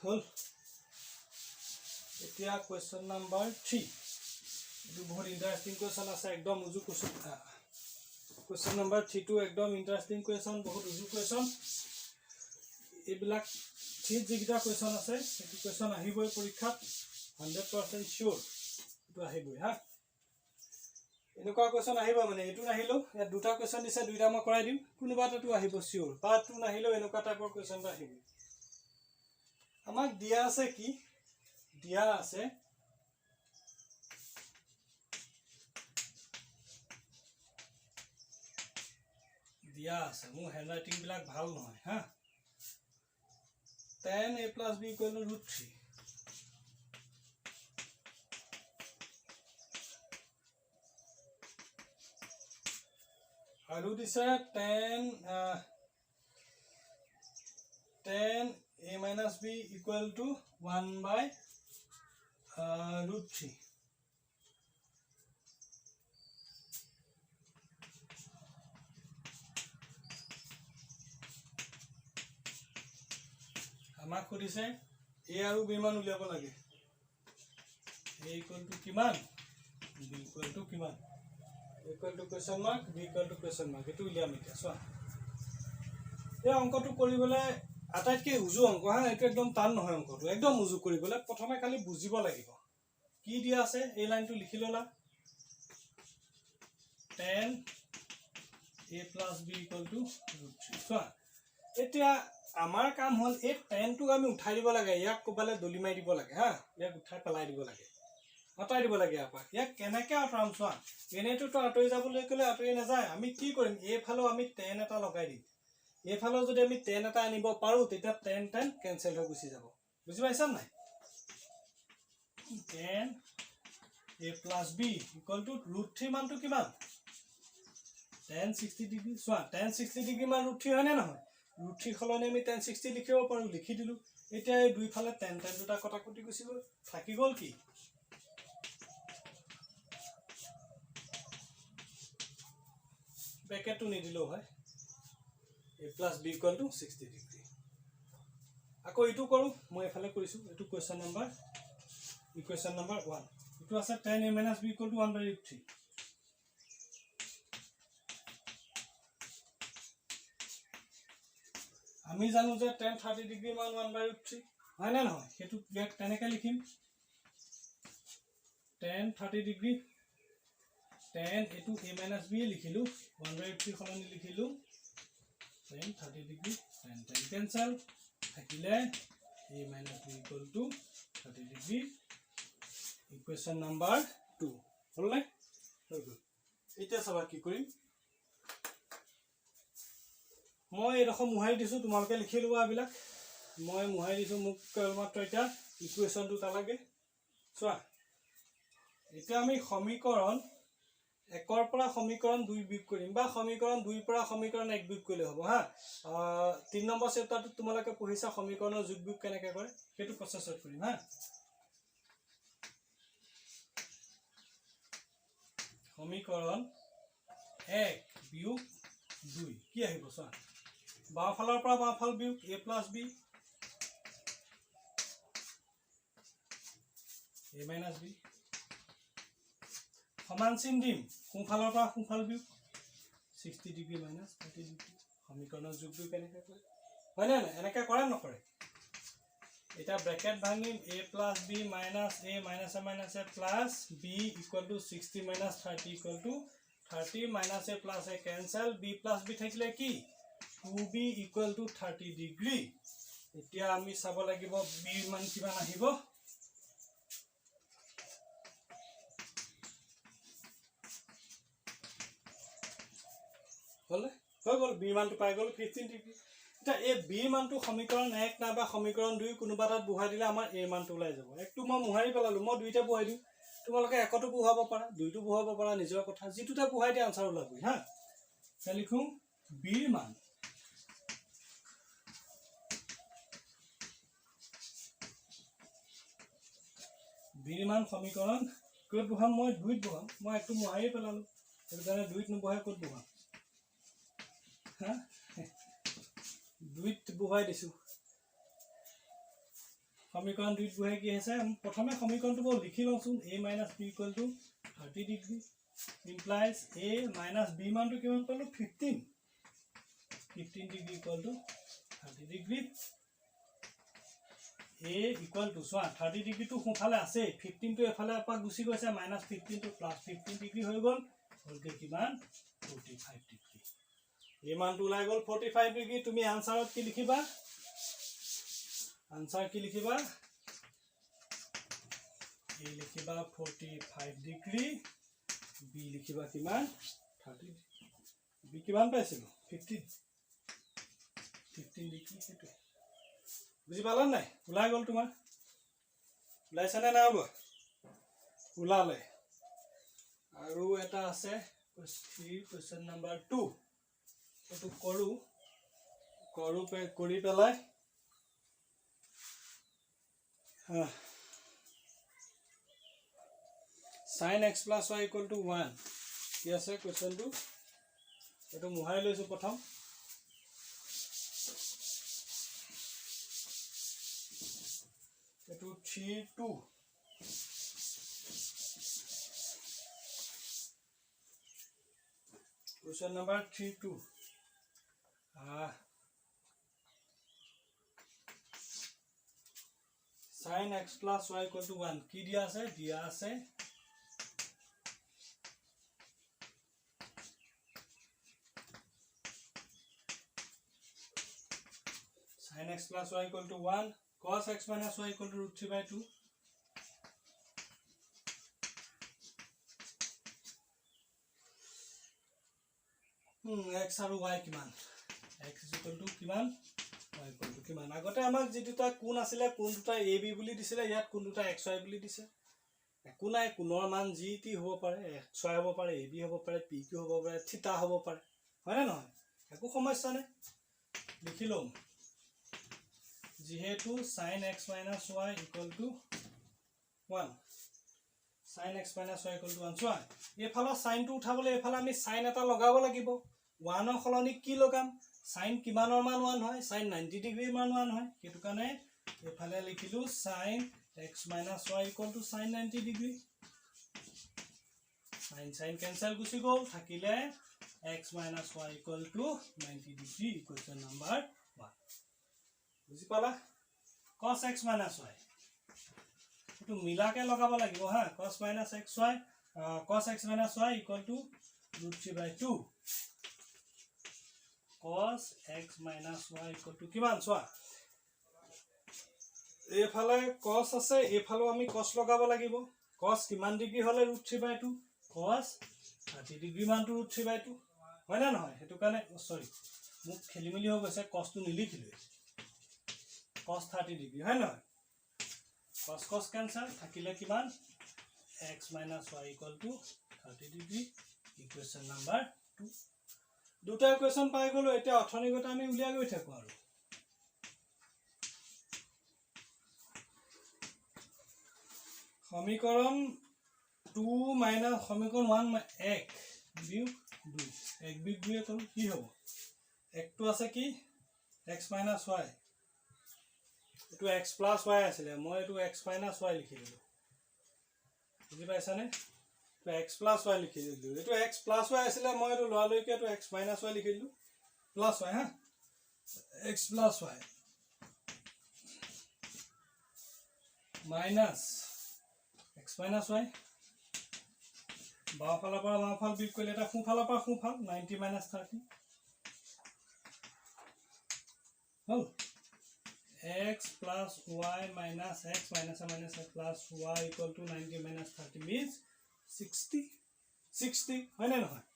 হল এতিয়া কোৱেশ্চন নাম্বাৰ 3 এটো বহুত ইন্টাৰেষ্টিং কোৱেশ্চন আছে একদম উজু কোৱেশ্চন কোৱেশ্চন নাম্বাৰ 3 টো একদম ইন্টাৰেষ্টিং কোৱেশ্চন বহুত উজু কোৱেশ্চন এবিলাক ঠিক যেগিটা কোৱেশ্চন আছে এটো কোৱেশ্চন আহিবই পৰীক্ষাত 100% শিওৰ এটো আহিবই হা এনেকুৱা কোৱেশ্চন আহিব মানে এটো নাহিলো এ দুটা কোৱেশ্চন দিছে দুইটা মই কৰাই দিম কোনোবা এটাটো আহিব শিওৰ পাৰ্ট 2 নাহিলো এনেকুৱা টাইপৰ কোৱেশ্চন আহিব আমাক দিয়া আছে কি দিয়া আছে মোৰ হ্যান্ডৰাইটিং বিলাক ভাল নহয় হা tan a plus b equal to √3 আৰু দিছে tan a minus b equal to 1/√3 আমাক খুদিছে a আৰু b মান উলিয়াব লাগে a equal to কিমান b equal to কিমান a equal to question mark b equal to question mark এটো উলিয়াম এতিয়া চোৱা এই অঙ্কটো কৰিবলে আটাইতকৈ উজু অঙ্ক হা এটো একদম টান নহয় অঙ্কটো একদম উজু কৰিবলে প্ৰথমে খালি বুজিব লাগিব কি দিয়া আছে এই লাইনটো লিখি ললা tan a plus b equal to √3 চোৱা এতিয়া আমাৰ কাম হল এই tan টো আমি উঠাই দিব লাগে ইয়াক কোবালে দলি মাৰি দিব লাগে হা ইয়াক উঠাই পেলাই দিব লাগে হটাই দিব লাগে আপা ইয়াক কেনেকৈ আঁতৰাম চোৱা এনেটো তো আঁতৰি যাবলৈ কলে আঁতৰি নাযায় আমি কি কৰিম এই ফালো আমি tan এটা লগাই দিম এই ফালো যদি আমি tan এটা আনিব পাৰো তেতিয়া tan কেনসেল হৈ গুচি যাব বুজি পাইছা নাই tan a plus b equal to √3 মানটো কিমান tan 60 ডিগ্ৰী চোৱা tan 60 ডিগ্ৰী মান √3 হয় নে নহয় √3 খলনে আমি tan 60 লিখিব পাৰো লিখি দিলো এতিয়া এই দুই ফালে tan দুটা কটাকটি গুচি গল থাকি গল কি ব্ৰেকেটটো নিদিলো হয় a plus b equal to 60 degree আকৌ ইটো কৰো মই এফালে কৰিছো এটো কোৱেশ্চন নাম্বাৰ ইকুৱেশ্যন নাম্বাৰ 1 ইটো আছে tan a minus b equal to 1/√3 আমি জানো যে tan 30 ডিগ্ৰী মান 1/√3 হয় না নহয় হেতু ইয়াক তেনেকৈ লিখিম tan 30 ডিগ্ৰী tan এটো a minus b লিখিলো 1/√3 খলনি লিখিলো tan 30 ডিগ্ৰী tan কেনসেল থাকিলে a minus b equal to 30 degree equation number 2 হলনে হৈ গল এতিয়া সবা কি কৰিম মই এরকম মুহাই দিছো তোমালকে লিখি লবা আবিলাক মই মুহাই দিছো মোক মাত্ৰ এটা ইকুৱেশ্যনটো তা লাগে চোৱা এতিয়া আমি সমীকৰণ 1 ৰ পৰা সমীকৰণ 2 বিয়োগ কৰিম বা সমীকৰণ 2 ৰ পৰা সমীকৰণ 1 বিয়োগ কৰিলে হ'ব হা 3 নম্বৰ চেপ্টাৰটো তোমালকে পঢ়িছা সমীকৰণৰ যোগ বিয়োগ কেনেকৈ কৰে হেতু প্ৰচেছত কৰিম হা সমীকৰণ 1 বিয়োগ 2 কি আহিব চোৱা বাওফালৰ পৰা বাওফাল বিয়োগ a plus b a minus b সমান চিন দিম কোনফালৰ পৰা কোনফাল বিয়োগ 60 ডিগ্ৰী minus 30 ডিগ্ৰী সমীকৰণৰ যোগ বিয়োগ কেনেকৈ কৰে হয় না এনেকৈ কৰে নকৰে এটা bracket ভাঙিম a plus b minus a minus a minus a plus b equal to 60 minus 30 equal to 30 minus a plus a cancel b plus b থাকিলে কি 2b equal to 30 degree এতিয়া আমি চাব লাগিব b মান কিমান আহিব হলে হৈ গল b মানটো পাই গল 15 ডিগ্ৰী এটা এই b মানটো সমীকৰণ 1 না বা সমীকৰণ 2 কোনোবা তাত বহাই দিলে আমাৰ a মানটো ওলাই যাব একটো মই মুহাৰি পেলালো মই দুইটা বহাই দিম তোমালোকে একটো বহাব পাৰা দুইটো বহাব পাৰা নিজৰ কথা যেটোটা বহাই দি আনসাৰ ওলাবই হা লিখো b মান বিৰ মান সমীকৰণ ক'ত বহাম মই 2ত বহাম মই একটু মোহাৰি পেলালো সেইটো কাৰণে 2ত নবহাই ক'ত বহাম হা 2ত বহাই দিছো সমীকৰণ 2ত বহাই কি হৈছে প্ৰথমে সমীকৰণটো মই লিখি লওঁচোন a - b = 30 degree implies a - b মানটো কিমান পালো 15 ডিগ্ৰী = 30 ডিগ্ৰী a = চোৱা 30 ডিগ্ৰীটো সোঁফালে আছে 15 টো এফালে আপা গুচি গৈছে -15 টো +15 ডিগ্ৰী হৈ গ'ল হলকে কিমান 45 ডিগ্ৰী এই মানটো ওলাই গ'ল 45 ডিগ্ৰী তুমি আনসাৰত কি লিখিবা আনসাৰ কি লিখিবা a লিখিবা 45 ডিগ্ৰী b লিখিবা কিমান 30 b কিমান পাইছিলো 15 ডিগ্ৰী সেইটো বুজি পালা নাই ওলাই গ'ল তোমাৰ ওলাইছে নে নাই ওলোৱা ওলালে আৰু এটা আছে question number 2 এটো কৰো কৰি পেলাই sin x plus y = 1 কি আছে কোৱেশ্চনটো এটো মোহাই লৈছো প্ৰথম এটো 3 2 question number 3 2 sin x plus y = 1 কি দিয়া আছে sin x plus y = 1 cos x minus y = √3/2 x আৰু y কিমান x = কিমান y = কিমান আগতে আমাক যে দুটা কোণ আছিল কোণ দুটা ab বুলি দিছিলে ইয়াত কোণ দুটা xy বুলি দিছে একো নাই কোণৰ মান যি টি হ'ব পাৰে xy হ'ব পাৰে ab হ'ব পাৰে pq হ'ব পাৰে থিতা হ'ব পাৰে হয় না নহয় একো সমস্যা নাই লিখি লম যেহেতু sin x minus y = 1 sin x minus y = 1 চোৱা এফালে sin টো উঠাবলৈ এফালে আমি sin এটা লগাব লাগিব 1 ৰ খলনি কি লগাম sin কিমানৰ মান 1 হয় sin 90 ডিগ্ৰীৰ মান 1 হয় সেইটো কাৰণে এফালে লিখিলো sin x minus y = sin 90 degree sin cancel গুচি গ'ল থাকিলে x minus y = 90 degree question number 1 বুজি পালা cos x minus y এটো মিলাকে লগাব লাগিব হা cos x minus y = √3/2 cos x minus y = কিমান চোৱা এফালে cos আছে এফালে আমি cos লগাব লাগিব cos কিমান ডিগ্ৰী হলে √3/2 cos 30 ডিগ্ৰী মানটো √3/2 হয় না নহয় হেতু কাৰণে সৰি মোক খেলিমেলি হৈ গৈছে cos টো নিলিখিলো cos 30 ডিগ্ৰী হয় নহয় cos cancel থাকিলে কিমান x minus y = 30 degree equation number 2 দুটা ইকুৱেশ্যন পাই গলো এতিয়া অৰ্থনিগত আমি উলিয়া গৈ থাকো আৰু সমীকৰণ 2 মাইনাস সমীকৰণ 1 1 বিয়োগ 2 1 বিয়োগ 2 কৰো কি হ'ব 1 টো আছে কি x minus y এটো x plus y আছিল মই এটো x minus y লিখি দিলো বুজি পাইছানে তো x plus y লিখি দিলো এটো x plus y আছিল মই এটো লৱা লৈকে এটো x minus y লিখি দিলো plus y হা x plus y minus x minus y বাওফালৰ পৰা বাওফাল বিয়োগ কৰিলে এটা সোঁফালৰ পৰা সোঁফাল 90 minus 30 hall x plus y minus x minus a minus a plus y = 90 minus 30 means 60 হয় না নহয়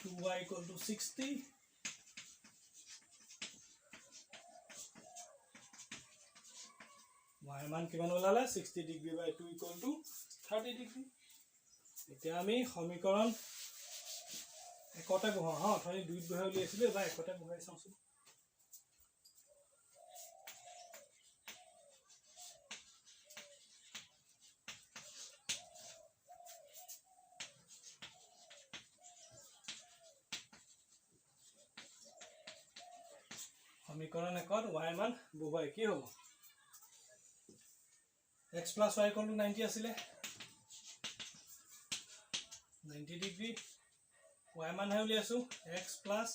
2y = 60 y মান কিমান ওলালে 60 ডিগ্ৰী বাই 2 = 30 ডিগ্ৰী এতিয়া আমি সমীকৰণ একতে বহাও হা ধৰি 2 বহাই উলিয়াইছিলো এবাৰ একতে বহাই চাওঁচোন সমীকৰণ একত y মান বহুৱাই কি হ'ব x plus y equal to 90 আছিলে 90 ডিগ্ৰী y মান হে উলিয়াইছো x plus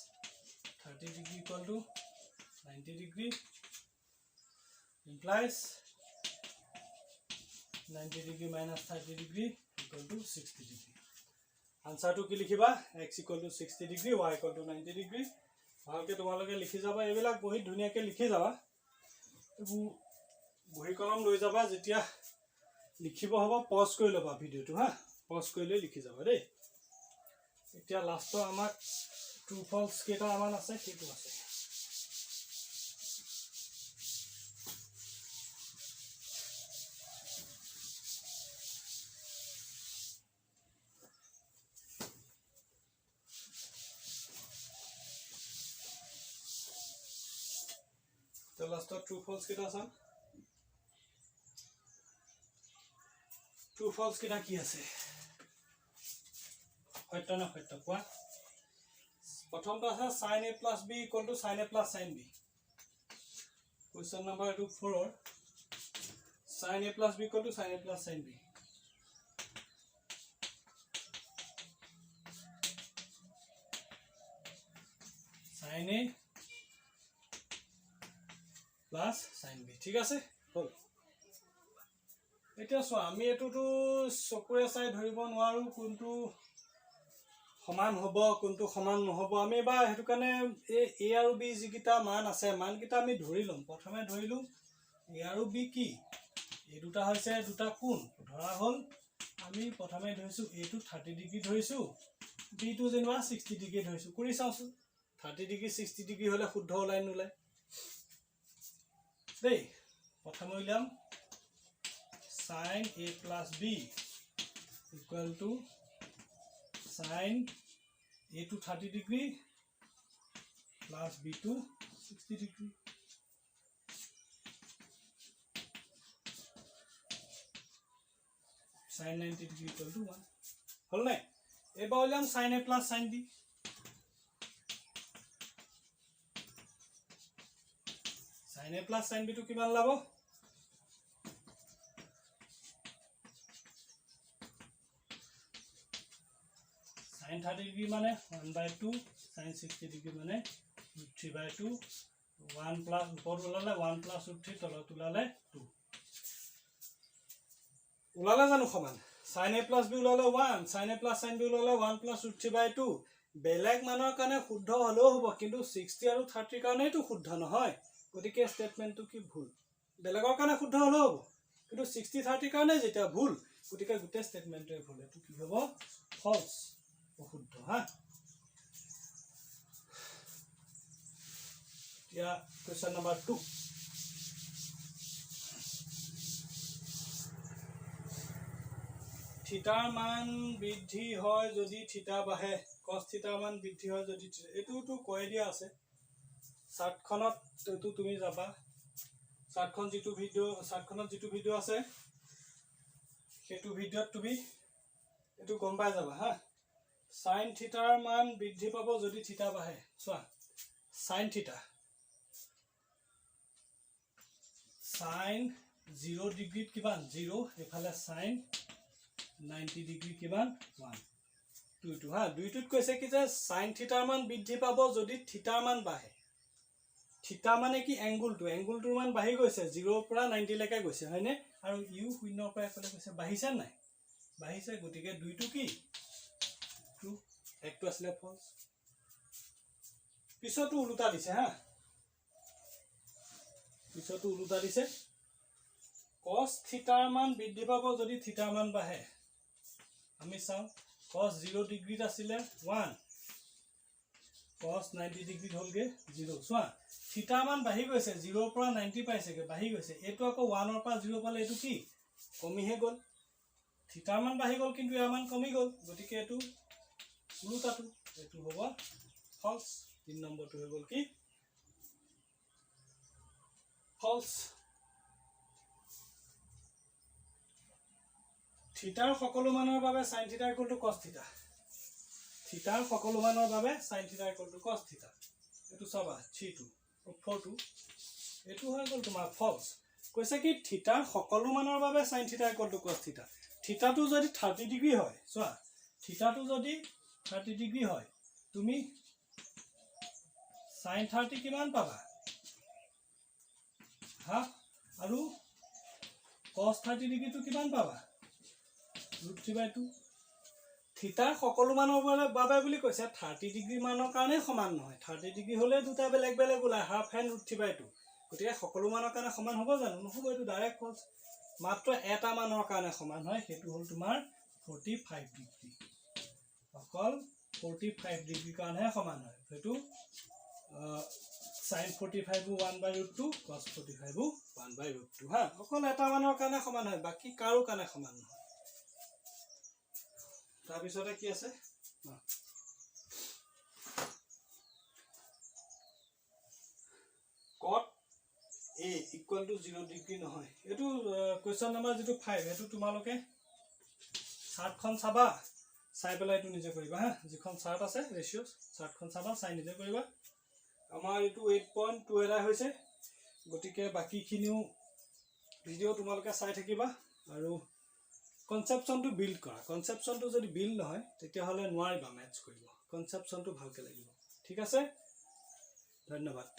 30 degree equal to 90 degree implies 90 degree minus 30 degree equal to 60 degree আনসাৰটো কি লিখিবা x equal to 60 degree y equal to 90 degree ভালকে তোমালোকে লিখি যাবা এইবিলাক বহুত ধুনিয়াকে লিখি যাবা বহি কলম লৈ যাবা যেতিয়া লিখিব হ'ব পজ কৰি লবা ভিডিওটো হা পজ কৰিলে লিখি যাবা দেই এতিয়া লাষ্টৰ আমাক ট্ৰু ফলস কেটা আমান আছে কিটো আছে তো লাষ্টৰ ট্ৰু ফলস কেটা আছে ট্ৰু ফলস কেটা কি আছে সত্য না সত্য কোৱা প্ৰথমটো আছে sin a plus b equal to sin a plus sin b question number 4 sin a plus b equal to sin a plus sin b sin a plus sin b ঠিক আছে হল এতিয়া সো আমি এটোটো চকুৰে চাই ধৰিব নোৱাৰো কোনটো সমান হ'ব কোনটো সমান নহব আমি বা হেতু কাৰণে a আৰু b যিকিটা মান আছে মানকিটা আমি ধৰিলম প্ৰথমে ধৰিলু a আৰু b কি এই দুটা হৈছে দুটা কোণ ধৰা হল আমি প্ৰথমে ধৰিছো a টো 30 ডিগ্ৰী ধৰিছো b টো যেনিবা 60 ডিগ্ৰী ধৰিছো কৰি চাওছো 30 ডিগ্ৰী 60 ডিগ্ৰী হলে শুদ্ধ ওলাই নোলাই দেই প্ৰথমে উলিয়াম sin a plus b equal to sin a to 30 degree plus b to 60 degree sin 90 degree equal to 1 হল নাই এবাৰ উলিয়াম sin a plus sin b sin a plus sin b to কিমান লাভ sin 30 degree माने 1/2 sin 60 degree माने 3/2 1 plus ऊपर उलाले 1 plus 3 तলত उलाले 2 उलाले जानो समान sin a plus b उलाले 1 sin a plus sin b उलाले 1 plus 3/2 বেলেগ মানৰ কাৰণে শুদ্ধ হলেও হ'ব কিন্তু 60 আৰু 30 কাৰণে তো শুদ্ধ নহয় গতিকে স্টেটমেন্টটো কি ভুল বেলেগৰ কাৰণে শুদ্ধ হলেও হ'ব কিন্তু 60 30 কাৰণে যেটা ভুল গতিকে গুটে স্টেটমেন্টটো ভুল এটো কি হ'ব ফলস অশুদ্ধ হা या क्वेश्चन नंबर 2 থিটাৰ মান বৃদ্ধি হয় যদি থিটা বাঢ়ে cos থিটাৰ মান বৃদ্ধি হয় যদি এটোটো কৈ দিয়া আছে চাৰ্টখনত এটো তুমি যাবা চাৰ্টখন যিটো ভিডিও আছে সেটো ভিডিওত তুমি এটো গম পাই যাবা হা sin থিটাৰ মান বৃদ্ধি পাব যদি থিটা বাঢ়ে চোৱা sin থিটা sin 0 ডিগ্ৰী কিমান 0 এফালে sin 90 ডিগ্ৰী কিমান 1 দুইটো হা দুইটোত কৈছে কি যে sin থিটাৰ মান বৃদ্ধি পাব যদি থিটাৰ মান বাঢ়ে থিটা মানে কি এংগুলটোৰ মান বাঢ়ি গৈছে 0 ৰ পৰা 90 লৈকে গৈছে হয়নে আৰু u 0 ৰ পৰা এফালে গৈছে বাঢ়িছে নাই বাঢ়িছে গতিকে দুইটো কি ট্ৰু একটো আসলে ফলস পিছতো উল্টা দিছে হা পিছতো উল্টা দিছে cos থিটাৰ মান বৃদ্ধি পাব যদি থিটাৰ মান বাঢ়ে আমি চাও cos 0 ডিগ্ৰীত আছিল 1 cos 90 ডিগ্ৰী হলগে 0 চোৱা থিটাৰ মান বাঢ়ি গৈছে 0 ৰ পৰা 90 পাইছেগে বাঢ়ি গৈছে এটো আকৌ 1 ৰ পৰা 0 পালে এটো কি কমিহে গল থিটাৰ মান বাঢ়ি গল কিন্তু ইয়াৰ মান কমি গল গতিকে এটো উল্টাটো এটো হ'ব ফলস 3 নম্বৰটো হৈ গল কি ফলস থিটাৰ সকলো মানৰ বাবে sin থিটা ইকুৱেল টু cos থিটা থিটাৰ সকলো মানৰ বাবে sin থিটা ইকুৱেল টু cos থিটা এটো চাবা 3 2 4 এইটো হৈ গ'ল তোমাৰ ফলছ কৈছে কি থিটাৰ সকলো মানৰ বাবে sin থিটা ইকুৱেল টু cos থিটা থিটাটো যদি 30 ডিগ্ৰী হয় চোৱা থিটাটো যদি 30 ডিগ্ৰী হয় তুমি sin 30 কিমান পাবা হাফ আৰু cos 30 ডিগ্ৰীটো কিমান পাবা √3/2 থিটাৰ সকলো মানৰ বাবে বুলি কৈছে 30 ডিগ্ৰী মানৰ কাৰণে সমান নহয় 30 ডিগ্ৰী হলে দুটা বেলেগ বেলেগ ওলাই হাফ এণ্ড √3/2 গতিকে সকলো মানৰ কাৰণে সমান হ'ব জানো নহ'ব এইটো ডাইৰেক্ট ফলছ মাত্ৰ এটা মানৰ কাৰণে সমান হয় সেইটো হ'ল তোমাৰ 45 ডিগ্ৰী অকল 45 ডিগ্ৰী কাৰণেহে সমান হয় সেইটো sin 45 1/√2 cos 45 1/√2 হা অকল এটা মানৰ কাৰণে সমান হয় বাকি কাৰো কাৰণে সমান নহয় তাৰপিছতে কি আছে cot a equal to 0 degree নহয় এটো কোৱেশ্চন নম্বৰ যেটো 5 এটো তোমালোকে চাৰ্টখন চাবা চাই পেলাই এটো নিজে কৰিবা হা যিখন চাৰ্ট আছে ৰেশিও চাৰ্টখন চাবা চাই নিজে কৰিবা আমাৰ এটো 8.2 এৰা হৈছে গটিকে বাকিখিনিও ভিডিও তোমালোকে চাই থাকিবা আৰু কনসেপচনটো বিল্ড কৰা কনসেপচনটো যদি বিল্ড নহয় তেতিয়া হলে নোৱাৰিবা ম্যাচ কৰিব কনসেপচনটো ভালকে লাগিব ঠিক আছে ধন্যবাদ